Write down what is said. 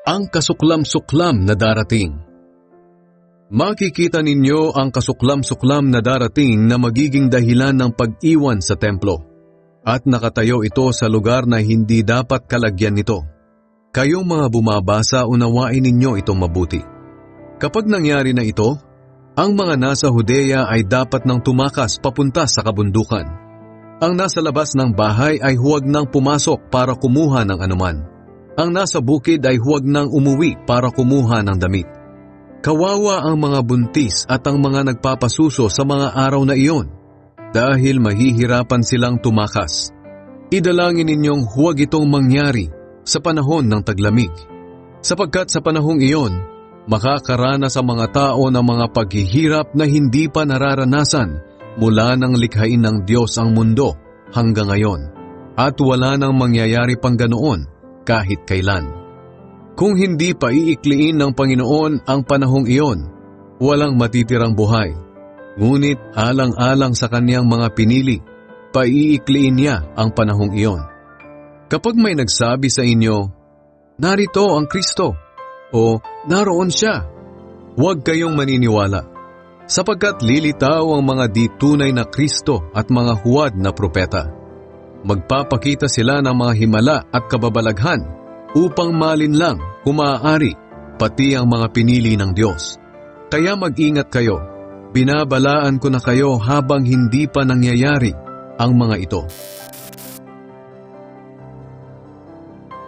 Ang kasuklam-suklam na darating. Makikita ninyo ang kasuklam-suklam na darating na magiging dahilan ng pag-iwan sa templo. At nakatayo ito sa lugar na hindi dapat kalagyan nito. Kayong mga bumabasa, unawain ninyo itong mabuti. Kapag nangyari na ito, ang mga nasa Judea ay dapat nang tumakas papunta sa kabundukan. Ang nasa labas ng bahay ay huwag nang pumasok para kumuha ng anuman. Ang nasa bukid ay huwag nang umuwi para kumuha ng damit. Kawawa ang mga buntis at ang mga nagpapasuso sa mga araw na iyon, dahil mahihirapan silang tumakas. Idalangin ninyong huwag itong mangyari sa panahon ng taglamig, sapagkat sa panahong iyon, makakaranas ang mga tao ng mga paghihirap na hindi pa nararanasan mula nang likhain ng Diyos ang mundo hanggang ngayon, at wala nang mangyayari pang ganoon kahit kailan. Kung hindi pa iikliin ng Panginoon ang panahong iyon, walang matitirang buhay. Ngunit alang-alang sa kaniyang mga pinili, paiikliin niya ang panahong iyon. Kapag may nagsabi sa inyo, narito ang Kristo, o naroon siya, huwag kayong maniniwala, sapagkat lilitaw ang mga di tunay na Kristo at mga huwad na propeta. Magpapakita sila ng mga himala at kababalaghan upang malinlang kung maaari pati ang mga pinili ng Diyos. Kaya mag-ingat kayo, binabalaan ko na kayo habang hindi pa nangyayari ang mga ito.